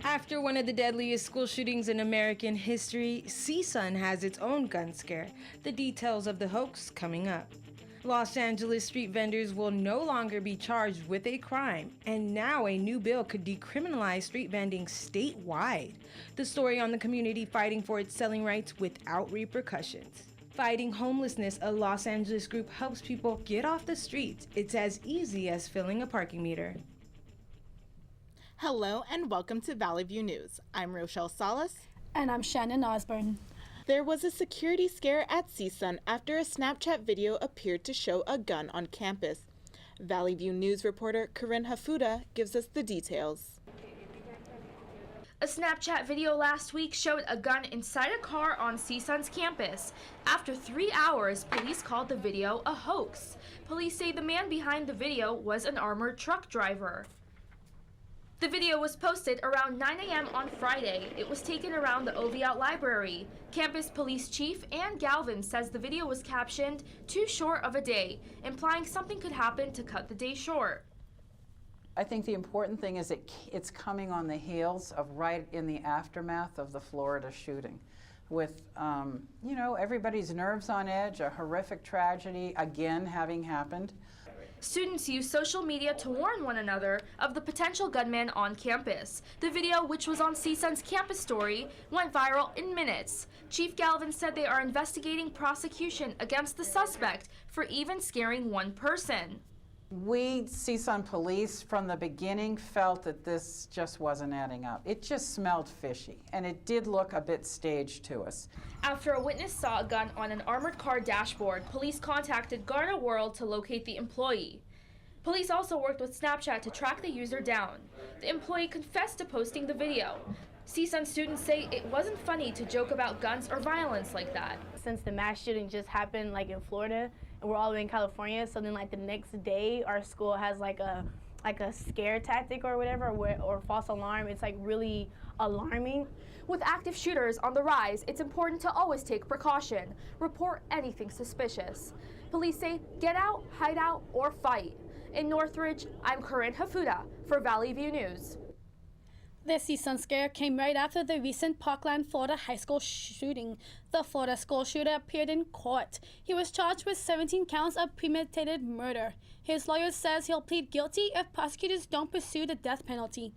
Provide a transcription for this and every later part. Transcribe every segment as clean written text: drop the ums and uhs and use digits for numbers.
After one of the deadliest school shootings in American history, CSUN has its own gun scare. The details of the hoax coming up. Los Angeles street vendors will no longer be charged with a crime, and now a new bill could decriminalize street vending statewide. The story on the community fighting for its selling rights without repercussions. Fighting Homelessness, a Los Angeles group, helps people get off the streets. It's as easy as filling a parking meter. Hello and welcome to Valley View News. I'm Rochelle Salas. And I'm Shannon Osborne. There was a security scare at CSUN after a Snapchat video appeared to show a gun on campus. Valley View News reporter Corinne Hafuda gives us the details. A Snapchat video last week showed a gun inside a car on CSUN's campus. After 3 hours, police called the video a hoax. Police say the man behind the video was an armored truck driver. The video was posted around 9 a.m. on Friday. It was taken around the Oviatt Library. Campus Police Chief Ann Galvin says the video was captioned "too short of a day," implying something could happen to cut the day short. I think the important thing is it's coming on the heels of right in the aftermath of the Florida shooting with, everybody's nerves on edge, a horrific tragedy again having happened. Students use social media to warn one another of the potential gunman on campus. The video, which was on CSUN's campus story, went viral in minutes. Chief Galvin said they are investigating prosecution against the suspect for even scaring one person. We, CSUN police, from the beginning felt that this just wasn't adding up. It just smelled fishy, and it did look a bit staged to us. After a witness saw a gun on an armored car dashboard, police contacted Garner World to locate the employee. Police also worked with Snapchat to track the user down. The employee confessed to posting the video. CSUN students say it wasn't funny to joke about guns or violence like that. Since the mass shooting just happened in Florida, and we're all the way in California, so then the next day our school has a scare tactic or whatever, or false alarm. It's really alarming. With active shooters on the rise, it's important to always take precaution. Report anything suspicious. Police say get out, hide out, or fight. In Northridge, I'm Corinne Hafuda for Valley View News. The CSUN scare came right after the recent Parkland, Florida high school shooting. The Florida school shooter appeared in court. He was charged with 17 counts of premeditated murder. His lawyer says he'll plead guilty if prosecutors don't pursue the death penalty.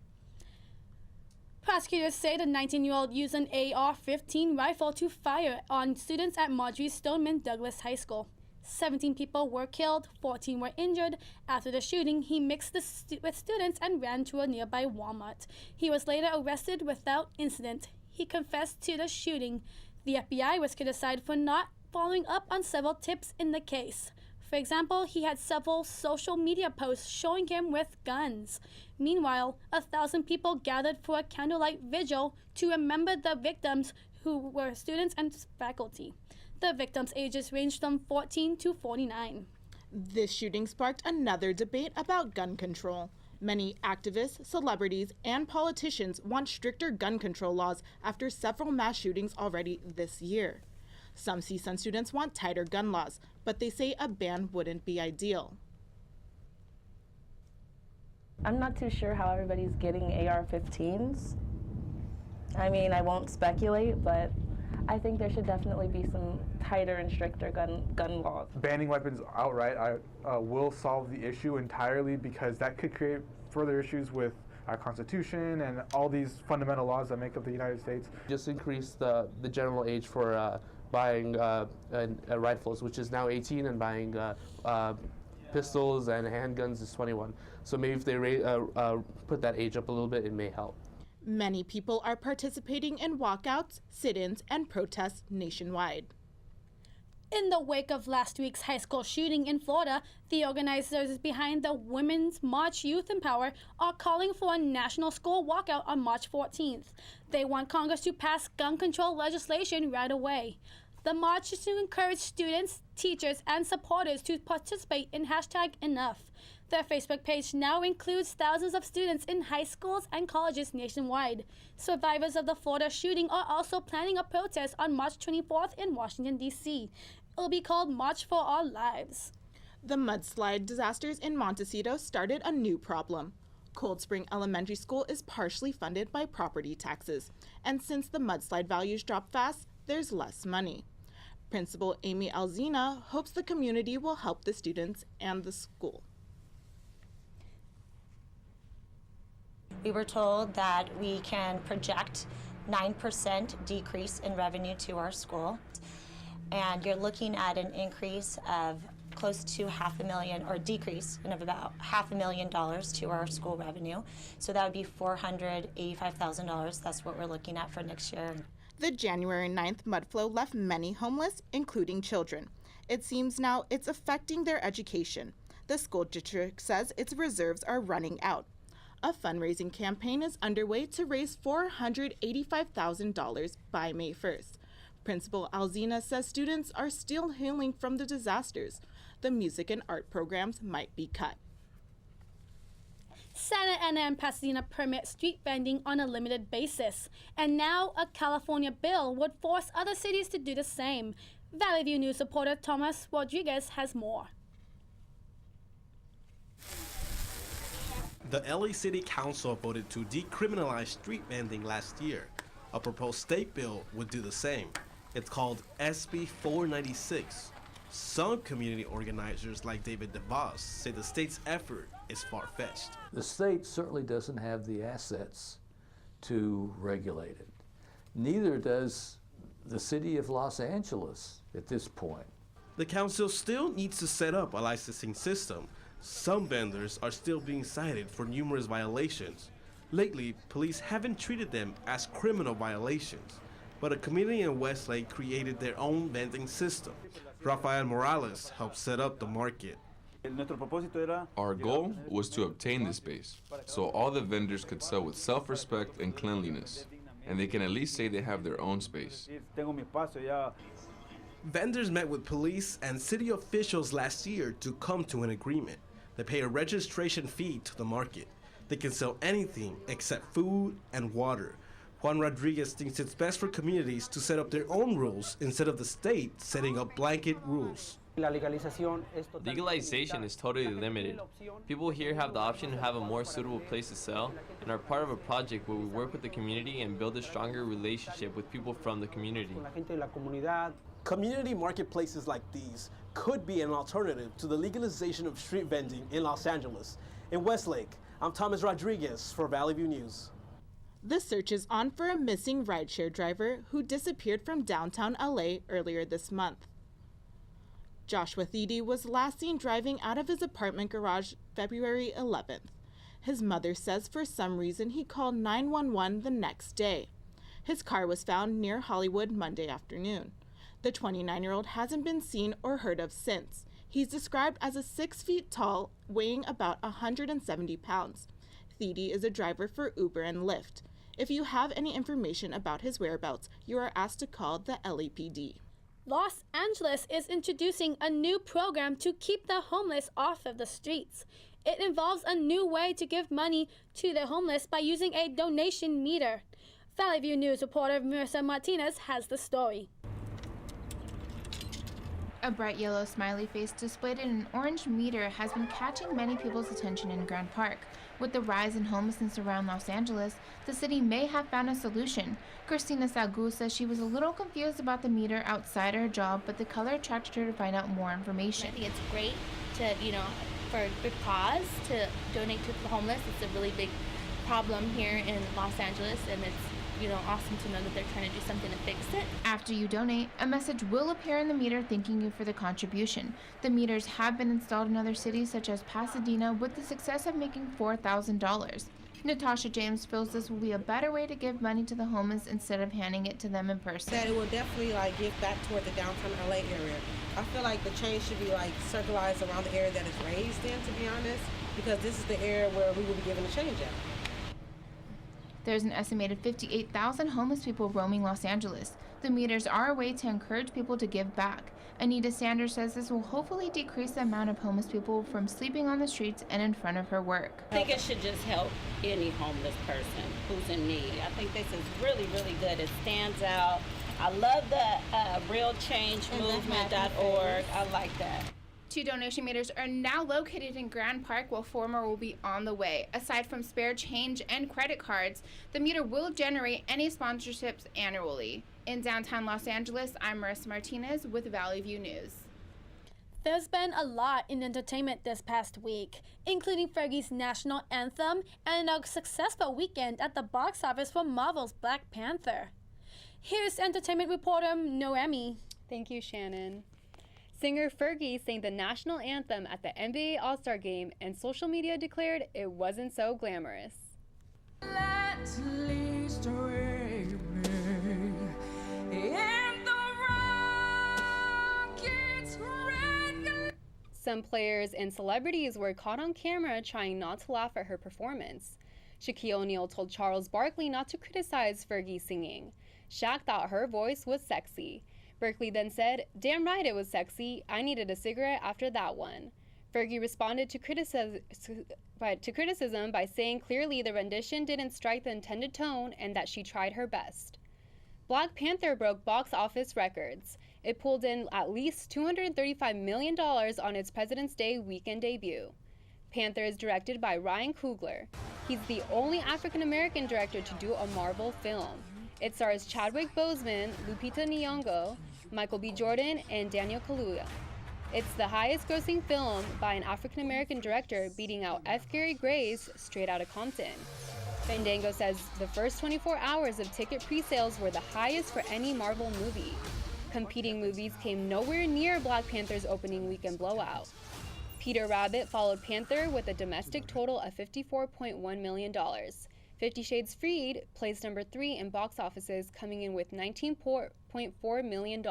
Prosecutors say the 19-year-old used an AR-15 rifle to fire on students at Marjorie Stoneman Douglas High School. 17 people were killed, 14 were injured. After the shooting, he mixed with students and ran to a nearby Walmart. He was later arrested without incident. He confessed to the shooting. The FBI was criticized for not following up on several tips in the case. For example, he had several social media posts showing him with guns. Meanwhile, 1,000 people gathered for a candlelight vigil to remember the victims, who were students and faculty. The victims' ages ranged from 14 to 49. This shooting sparked another debate about gun control. Many activists, celebrities, and politicians want stricter gun control laws after several mass shootings already this year. Some CSUN students want tighter gun laws, but they say a ban wouldn't be ideal. I'm not too sure how everybody's getting AR-15s. I won't speculate, but I think there should definitely be some tighter and stricter gun laws. Banning weapons outright will solve the issue entirely, because that could create further issues with our Constitution and all these fundamental laws that make up the United States. Just increase the general age for buying rifles, which is now 18, and buying pistols and handguns is 21. So maybe if they put that age up a little bit, it may help. Many people are participating in walkouts, sit-ins, and protests nationwide. In the wake of last week's high school shooting in Florida, the organizers behind the Women's March Youth Empower are calling for a national school walkout on March 14th. They want Congress to pass gun control legislation right away. The march is to encourage students, teachers, and supporters to participate in #Enough. Their Facebook page now includes thousands of students in high schools and colleges nationwide. Survivors of the Florida shooting are also planning a protest on March 24th in Washington, D.C. It will be called March for Our Lives. The mudslide disasters in Montecito started a new problem. Cold Spring Elementary School is partially funded by property taxes, and since the mudslide values drop fast, there's less money. Principal Amy Alzina hopes the community will help the students and the school. We were told that we can project 9% decrease in revenue to our school, and you're looking at an increase of close to $500,000, or decrease of about $500,000 to our school revenue. So that would be $485,000. That's what we're looking at for next year. The January 9th mud flow left many homeless, including children. It seems now it's affecting their education. The school district says its reserves are running out. A fundraising campaign is underway to raise $485,000 by May 1st. Principal Alzina says students are still healing from the disasters. The music and art programs might be cut. Santa Ana and Pasadena permit street vending on a limited basis, and now a California bill would force other cities to do the same. Valley View News reporter Thomas Rodriguez has more. The LA City Council voted to decriminalize street vending last year. A proposed state bill would do the same. It's called SB 496. Some community organizers like David DeVos say the state's effort is far-fetched. The state certainly doesn't have the assets to regulate it. Neither does the city of Los Angeles at this point. The council still needs to set up a licensing system. Some vendors are still being cited for numerous violations. Lately, police haven't treated them as criminal violations, but a community in Westlake created their own vending system. Rafael Morales helped set up the market. Our goal was to obtain this space, so all the vendors could sell with self-respect and cleanliness, and they can at least say they have their own space. Vendors met with police and city officials last year to come to an agreement. They pay a registration fee to the market. They can sell anything except food and water. Juan Rodriguez thinks it's best for communities to set up their own rules instead of the state setting up blanket rules. Legalization is totally limited. People here have the option to have a more suitable place to sell and are part of a project where we work with the community and build a stronger relationship with people from the community. Community marketplaces like these could be an alternative to the legalization of street vending in Los Angeles. In Westlake, I'm Thomas Rodriguez for Valley View News. The search is on for a missing rideshare driver who disappeared from downtown LA earlier this month. Joshua Thede was last seen driving out of his apartment garage February 11th. His mother says for some reason he called 911 the next day. His car was found near Hollywood Monday afternoon. The 29-year-old hasn't been seen or heard of since. He's described as a 6 feet tall, weighing about 170 pounds. Thede is a driver for Uber and Lyft. If you have any information about his whereabouts, you are asked to call the LAPD. Los Angeles is introducing a new program to keep the homeless off of the streets. It involves a new way to give money to the homeless by using a donation meter. Valley View News reporter Marissa Martinez has the story. A bright yellow smiley face displayed in an orange meter has been catching many people's attention in Grand Park. With the rise in homelessness around Los Angeles, the city may have found a solution. Christina Salgu says she was a little confused about the meter outside her job, but the color attracted her to find out more information. I think it's great to, for a good cause, to donate to the homeless. It's a really big problem here in Los Angeles, and it's awesome to know that they're trying to do something to fix it. After you donate, a message will appear in the meter thanking you for the contribution. The meters have been installed in other cities such as Pasadena with the success of making $4,000. Natasha James feels this will be a better way to give money to the homeless instead of handing it to them in person. That it will definitely give back toward the downtown LA area. I feel like the change should be circularized around the area that it's raised in, to be honest, because this is the area where we will be given a change at. There's an estimated 58,000 homeless people roaming Los Angeles. The meters are a way to encourage people to give back. Anita Sanders says this will hopefully decrease the amount of homeless people from sleeping on the streets and in front of her work. I think it should just help any homeless person who's in need. I think this is really, really good. It stands out. I love the realchangemovement.org. I like that. 2 donation meters are now located in Grand Park, while 4 more will be on the way. Aside from spare change and credit cards, the meter will generate any sponsorships annually. In downtown Los Angeles, I'm Marissa Martinez with Valley View News. There's been a lot in entertainment this past week, including Fergie's national anthem and a successful weekend at the box office for Marvel's Black Panther. Here's entertainment reporter Noemi. Thank you, Shannon. Singer Fergie sang the national anthem at the NBA All-Star Game, and social media declared it wasn't so glamorous. Let's least away Some players and celebrities were caught on camera trying not to laugh at her performance. Shaquille O'Neal told Charles Barkley not to criticize Fergie's singing. Shaq thought her voice was sexy. Barkley then said, "Damn right it was sexy. I needed a cigarette after that one." Fergie responded to criticism by saying clearly the rendition didn't strike the intended tone and that she tried her best. Black Panther broke box office records. It pulled in at least $235 million on its President's Day weekend debut. Panther is directed by Ryan Coogler. He's the only African-American director to do a Marvel film. It stars Chadwick Boseman, Lupita Nyong'o, Michael B. Jordan, and Daniel Kaluuya. It's the highest-grossing film by an African-American director, beating out F. Gary Gray's Straight Outta Compton. Fandango says the first 24 hours of ticket pre-sales were the highest for any Marvel movie. Competing movies came nowhere near Black Panther's opening weekend blowout. Peter Rabbit followed Panther with a domestic total of $54.1 million. 50 Shades Freed placed number 3 in box offices, coming in with $19.4 million.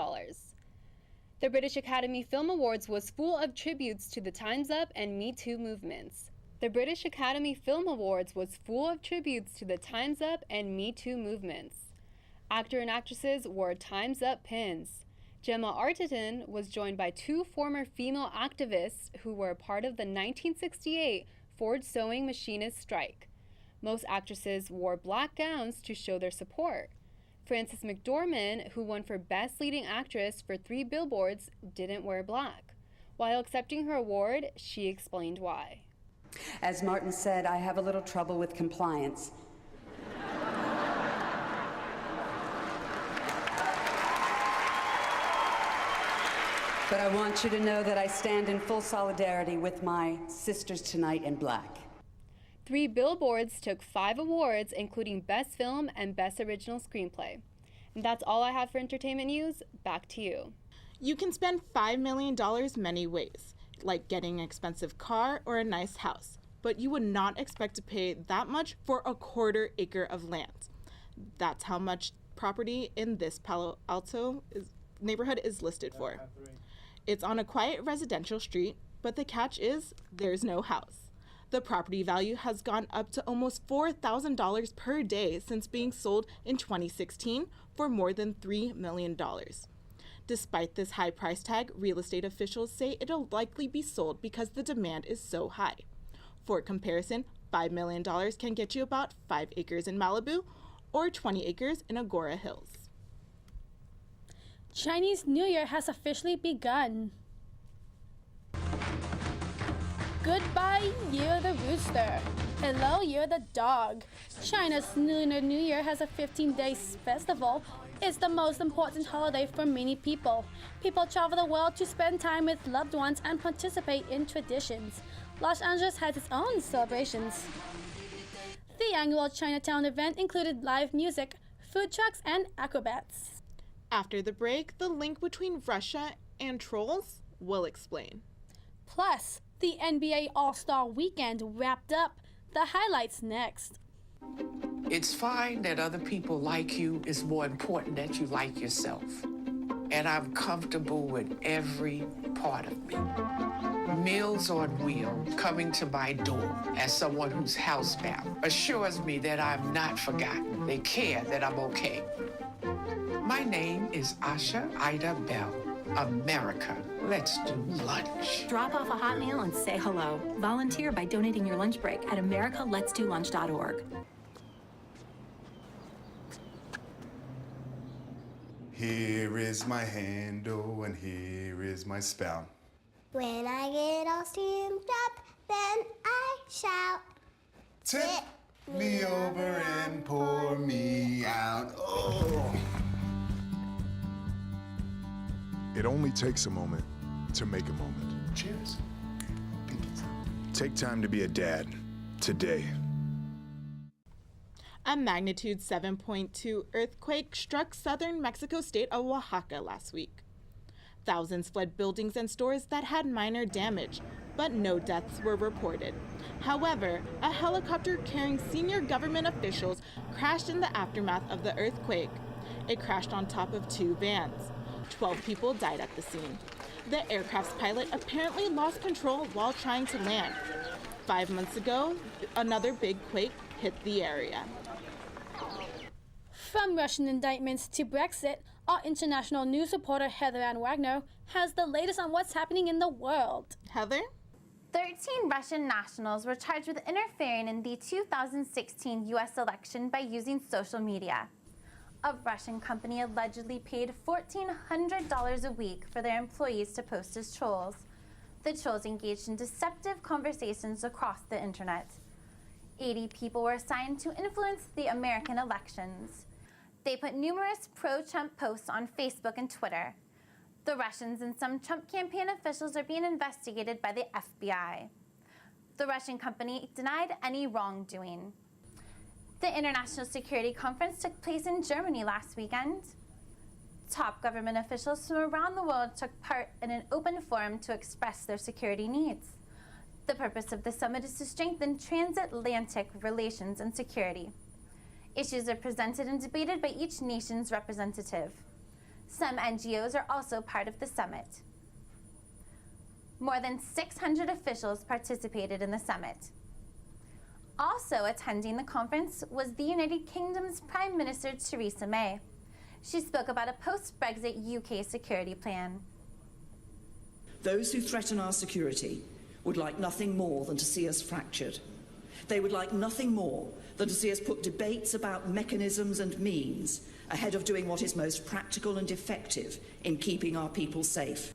The British Academy Film Awards was full of tributes to the Time's Up and Me Too movements. The British Academy Film Awards was full of tributes to the Time's Up and Me Too movements. Actor and actresses wore Time's Up pins. Gemma Arterton was joined by 2 former female activists who were a part of the 1968 Ford sewing machinist strike. Most actresses wore black gowns to show their support. Frances McDormand, who won for Best Leading Actress for 3 Billboards, didn't wear black. While accepting her award, she explained why. As Martin said, I have a little trouble with compliance. But I want you to know that I stand in full solidarity with my sisters tonight in black. 3 Billboards took 5 awards, including Best Film and Best Original Screenplay. And that's all I have for entertainment news. Back to you. You can spend $5 million many ways, like getting an expensive car or a nice house, but you would not expect to pay that much for a 1/4 acre of land. That's how much property in this Palo Alto neighborhood is listed for. It's on a quiet residential street, but the catch is there's no house. The property value has gone up to almost $4,000 per day since being sold in 2016 for more than $3 million. Despite this high price tag, real estate officials say it'll likely be sold because the demand is so high. For comparison, $5 million can get you about 5 acres in Malibu or 20 acres in Agora Hills. Chinese New Year has officially begun. Goodbye, Year the Rooster. Hello, Year the Dog. China's Lunar New Year has a 15-day festival. It's the most important holiday for many people. People travel the world to spend time with loved ones and participate in traditions. Los Angeles has its own celebrations. The annual Chinatown event included live music, food trucks, and acrobats. After the break, the link between Russia and trolls will explain. Plus, the NBA All-Star Weekend wrapped up. The highlights next. It's fine that other people like you. It's more important that you like yourself. And I'm comfortable with every part of me. Meals on Wheels coming to my door as someone who's housebound assures me that I'm not forgotten. They care that I'm okay. My name is Asha Ida Bell. America, let's do lunch. Drop off a hot meal and say hello. Volunteer by donating your lunch break at americaletsdolunch.org. Here is my handle and here is my spout. When I get all steamed up, then I shout, tip me over and pour me out. Oh. It only takes a moment to make a moment. Cheers. Take time to be a dad today. A magnitude 7.2 earthquake struck southern Mexico state of Oaxaca last week. Thousands fled buildings and stores that had minor damage, but no deaths were reported. However, a helicopter carrying senior government officials crashed in the aftermath of the earthquake. It crashed on top of 2 vans. 12 people died at the scene. The aircraft's pilot apparently lost control while trying to land. 5 months ago, another big quake hit the area. From Russian indictments to Brexit, our international news reporter Heather Ann Wagner has the latest on what's happening in the world. Heather? 13 Russian nationals were charged with interfering in the 2016 U.S. election by using social media. A Russian company allegedly paid $1,400 a week for their employees to post as trolls. The trolls engaged in deceptive conversations across the internet. 80 people were assigned to influence the American elections. They put numerous pro-Trump posts on Facebook and Twitter. The Russians and some Trump campaign officials are being investigated by the FBI. The Russian company denied any wrongdoing. The International Security Conference took place in Germany last weekend. Top government officials from around the world took part in an open forum to express their security needs. The purpose of the summit is to strengthen transatlantic relations and security. Issues are presented and debated by each nation's representative. Some NGOs are also part of the summit. More than 600 officials participated in the summit. Also attending the conference was the United Kingdom's Prime Minister Theresa May. She spoke about a post-Brexit UK security plan. Those who threaten our security would like nothing more than to see us fractured. They would like nothing more than to see us put debates about mechanisms and means ahead of doing what is most practical and effective in keeping our people safe.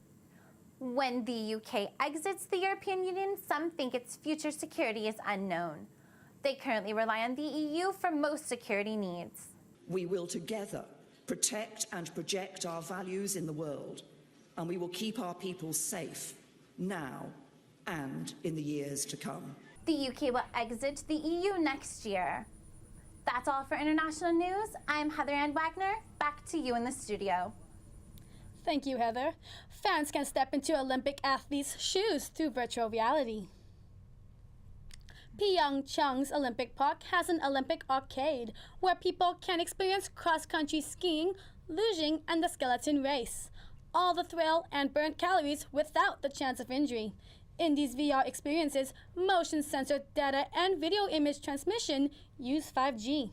When the UK exits the European Union, some think its future security is unknown. They currently rely on the EU for most security needs. We will together protect and project our values in the world, and we will keep our people safe now and in the years to come. The UK will exit the EU next year. That's all for international news. I'm Heather Ann Wagner. Back to you in the studio. Thank you, Heather. Fans can step into Olympic athletes' shoes through virtual reality. Pyeongchang's Olympic Park has an Olympic arcade where people can experience cross-country skiing, lugeing, and the skeleton race. All the thrill and burnt calories without the chance of injury. In these VR experiences, motion sensor data and video image transmission use 5G.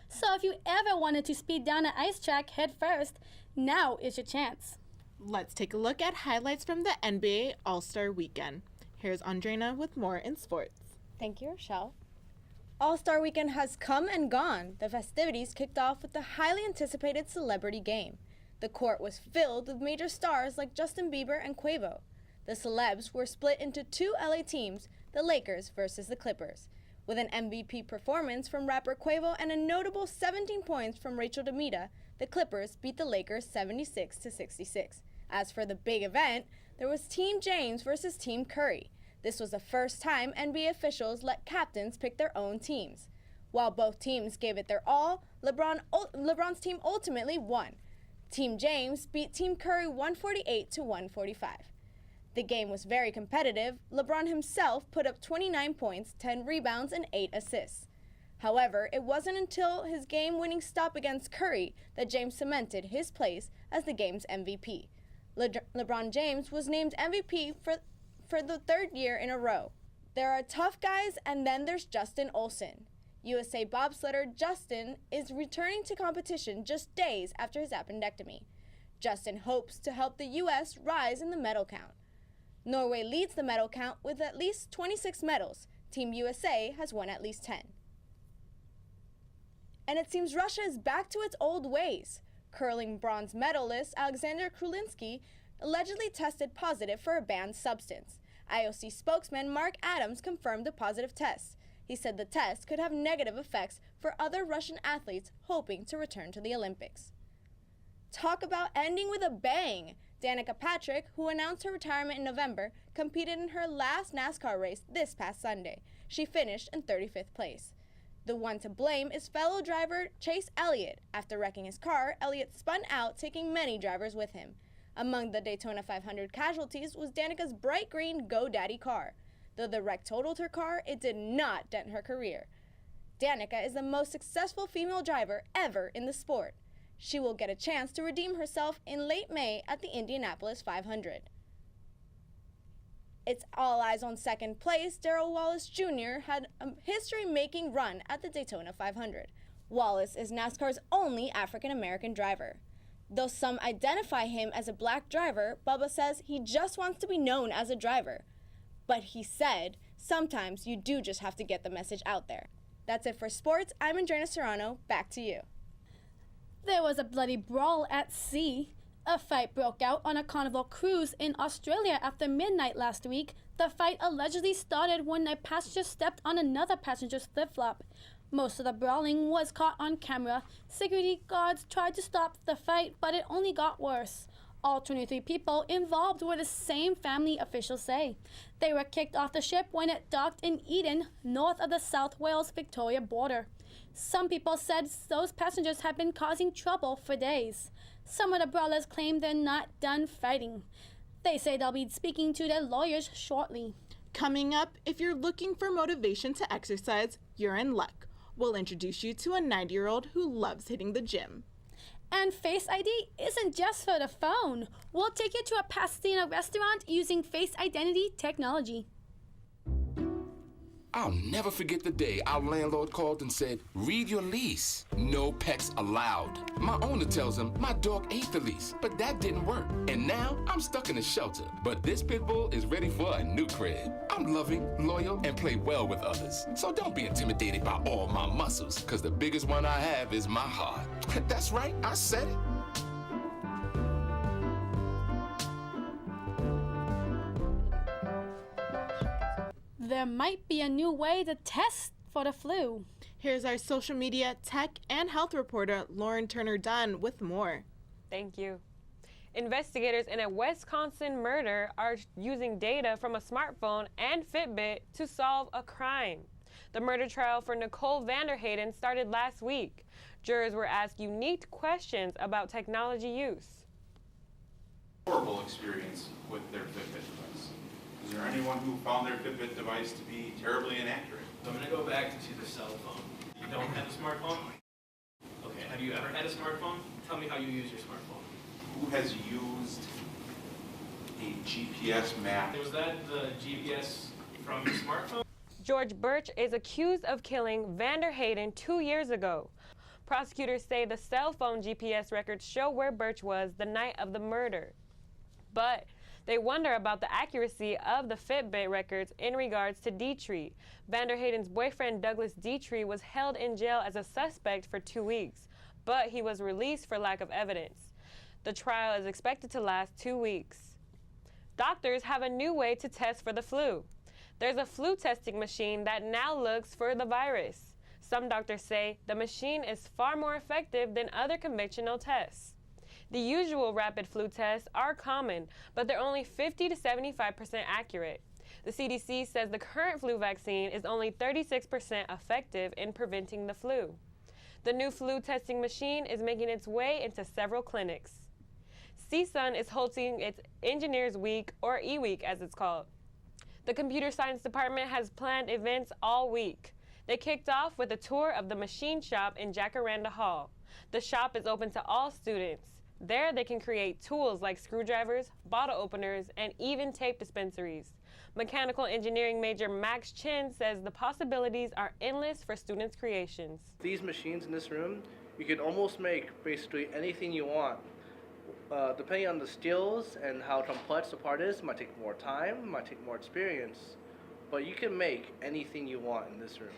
So if you ever wanted to speed down an ice track head first, now is your chance. Let's take a look at highlights from the NBA All-Star Weekend. Here's Andrena with more in sports. Thank you, Rochelle. All-Star Weekend has come and gone. The festivities kicked off with the highly anticipated celebrity game. The court was filled with major stars like Justin Bieber and Quavo. The celebs were split into 2 LA teams, the Lakers versus the Clippers. With an MVP performance from rapper Quavo and a notable 17 points from Rachel Demita, the Clippers beat the Lakers 76-66. As for the big event, there was Team James versus Team Curry. This was the first time NBA officials let captains pick their own teams. While both teams gave it their all, LeBron's team ultimately won. Team James beat Team Curry 148-145. The game was very competitive. LeBron himself put up 29 points, 10 rebounds, and 8 assists. However, it wasn't until his game-winning stop against Curry that James cemented his place as the game's MVP. LeBron James was named MVP for the 3rd year in a row. There are tough guys, and then there's Justin Olsen. USA bobsledder Justin is returning to competition just days after his appendectomy. Justin hopes to help the U.S. rise in the medal count. Norway leads the medal count with at least 26 medals. Team USA has won at least 10. And it seems Russia is back to its old ways. Curling bronze medalist Alexander Krulinski allegedly tested positive for a banned substance. IOC spokesman Mark Adams confirmed the positive test. He said the test could have negative effects for other Russian athletes hoping to return to the Olympics. Talk about ending with a bang! Danica Patrick, who announced her retirement in November, competed in her last NASCAR race this past Sunday. She finished in 35th place. The one to blame is fellow driver Chase Elliott. After wrecking his car, Elliott spun out, taking many drivers with him. Among the Daytona 500 casualties was Danica's bright green GoDaddy car. Though the wreck totaled her car, it did not dent her career. Danica is the most successful female driver ever in the sport. She will get a chance to redeem herself in late May at the Indianapolis 500. It's all eyes on second place. Darrell Wallace Jr. had a history-making run at the Daytona 500. Wallace is NASCAR's only African-American driver. Though some identify him as a black driver, Bubba says he just wants to be known as a driver. But he said, sometimes you do just have to get the message out there. That's it for sports. I'm Andrea Serrano. Back to you. There was a bloody brawl at sea. A fight broke out on a Carnival cruise in Australia after midnight last week. The fight allegedly started when a passenger stepped on another passenger's flip-flop. Most of the brawling was caught on camera. Security guards tried to stop the fight, but it only got worse. All 23 people involved were the same family, officials say. They were kicked off the ship when it docked in Eden, north of the South Wales-Victoria border. Some people said those passengers have been causing trouble for days. Some of the brawlers claim they're not done fighting. They say they'll be speaking to their lawyers shortly. Coming up, if you're looking for motivation to exercise, you're in luck. We'll introduce you to a 90-year-old who loves hitting the gym. And Face ID isn't just for the phone. We'll take you to a Pasadena restaurant using Face Identity technology. I'll never forget the day our landlord called and said, read your lease. No pets allowed. My owner tells him my dog ate the lease, but that didn't work. And now I'm stuck in a shelter. But this pit bull is ready for a new crib. I'm loving, loyal, and play well with others. So don't be intimidated by all my muscles, because the biggest one I have is my heart. That's right, I said it. There might be a new way to test for the flu. Here's our social media, tech, and health reporter, Lauren Turner-Dunn, with more. Thank you. Investigators in a Wisconsin murder are using data from a smartphone and Fitbit to solve a crime. The murder trial for Nicole Vanderhayden started last week. Jurors were asked unique questions about technology use. Horrible experience with their Fitbit device. Is there anyone who found their Fitbit device to be terribly inaccurate? I'm going to go back to the cell phone. You don't have a smartphone? Okay, have you ever had a smartphone? Tell me how you use your smartphone. Who has used a GPS map? Was that the GPS from your smartphone? George Birch is accused of killing Vanderhayden 2 years ago. Prosecutors say the cell phone GPS records show where Birch was the night of the murder. But they wonder about the accuracy of the Fitbit records in regards to Dietrich. Vanderhayden's boyfriend Douglas Dietrich was held in jail as a suspect for 2 weeks, but he was released for lack of evidence. The trial is expected to last 2 weeks. Doctors have a new way to test for the flu. There's a flu testing machine that now looks for the virus. Some doctors say the machine is far more effective than other conventional tests. The usual rapid flu tests are common, but they're only 50 to 75% accurate. The CDC says the current flu vaccine is only 36% effective in preventing the flu. The new flu testing machine is making its way into several clinics. CSUN is hosting its Engineers Week, or E-Week as it's called. The computer science department has planned events all week. They kicked off with a tour of the machine shop in Jacaranda Hall. The shop is open to all students. There they can create tools like screwdrivers, bottle openers, and even tape dispensaries. Mechanical engineering major Max Chin says the possibilities are endless for students' creations. These machines in this room, you can almost make basically anything you want. Depending on the skills and how complex the part is, it might take more time, might take more experience, but you can make anything you want in this room.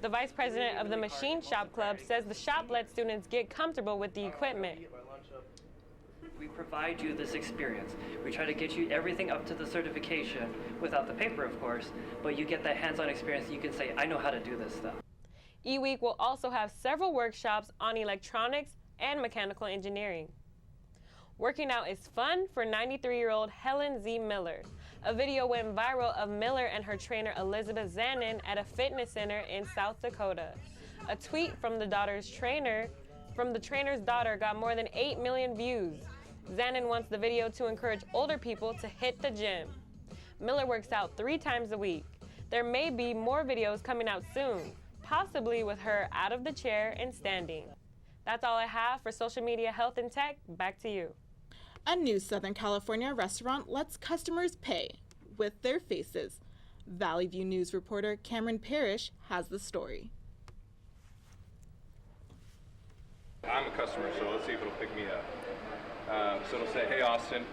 The vice president of the Machine Shop Club says the shop lets students get comfortable with the equipment. We provide you this experience. We try to get you everything up to the certification without the paper, of course, but you get that hands-on experience. You can say, I know how to do this stuff. eWeek will also have several workshops on electronics and mechanical engineering. Working out is fun for 93-year-old Helen Z. Miller. A video went viral of Miller and her trainer Elizabeth Zanin at a fitness center in South Dakota. A tweet from the trainer's daughter got more than 8 million views. Zanin wants the video to encourage older people to hit the gym. Miller works out 3 times a week. There may be more videos coming out soon, possibly with her out of the chair and standing. That's all I have for social media, health, and tech. Back to you. A new Southern California restaurant lets customers pay with their faces. Valley View News reporter Cameron Parrish has the story. I'm a customer, so let's see if it'll pick me up. So it'll say, hey, Austin.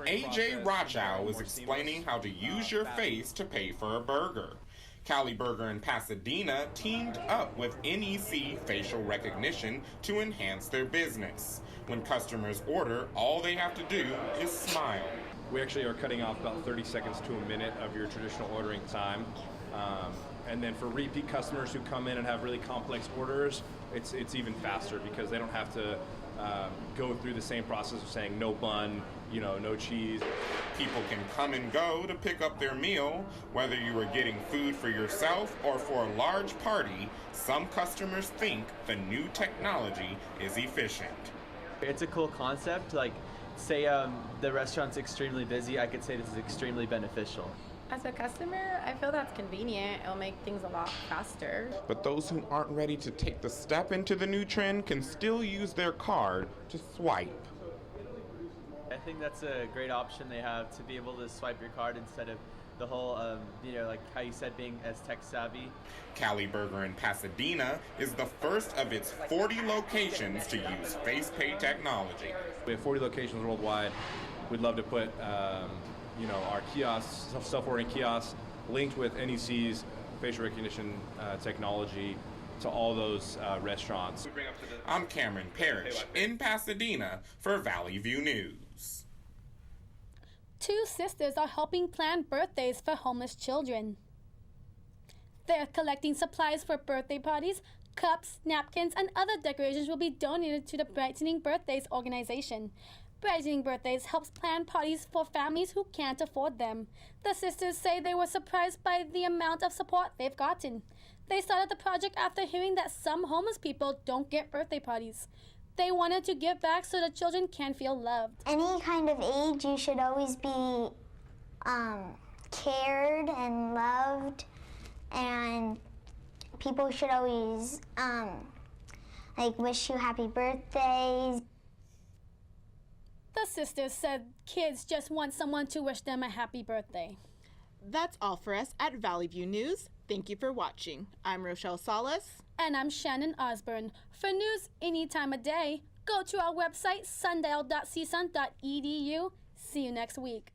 AJ Rochow was explaining how to use your face to pay for a burger. Cali Burger in Pasadena teamed up with NEC Facial Recognition to enhance their business. When customers order, all they have to do is smile. We actually are cutting off about 30 seconds to a minute of your traditional ordering time. And then for repeat customers who come in and have really complex orders, it's even faster because they don't have to go through the same process of saying no bun, no cheese. People can come and go to pick up their meal, whether you are getting food for yourself or for a large party. Some customers think the new technology is efficient. It's a cool concept. Like, say the restaurant's extremely busy, I could say this is extremely beneficial. As a customer, I feel that's convenient. It'll make things a lot faster. But those who aren't ready to take the step into the new trend can still use their card to swipe. I think that's a great option they have, to be able to swipe your card instead of the whole, like how you said, being as tech savvy. Cali Burger in Pasadena is the first of its 40 locations to use FacePay technology. We have 40 locations worldwide. We'd love to put our kiosks, self-ordering kiosks, linked with NEC's facial recognition technology to all those restaurants. I'm Cameron Parrish in Pasadena for Valley View News. 2 sisters are helping plan birthdays for homeless children. They're collecting supplies for birthday parties. Cups, napkins, and other decorations will be donated to the Brightening Birthdays organization. Brightening Birthdays helps plan parties for families who can't afford them. The sisters say they were surprised by the amount of support they've gotten. They started the project after hearing that some homeless people don't get birthday parties. They wanted to give back so the children can feel loved. Any kind of age, you should always be cared and loved, and people should always wish you happy birthdays. The sisters said kids just want someone to wish them a happy birthday. That's all for us at Valley View News. Thank you for watching. I'm Rochelle Salas. And I'm Shannon Osborne. For news any time of day, go to our website, sundial.csun.edu. See you next week.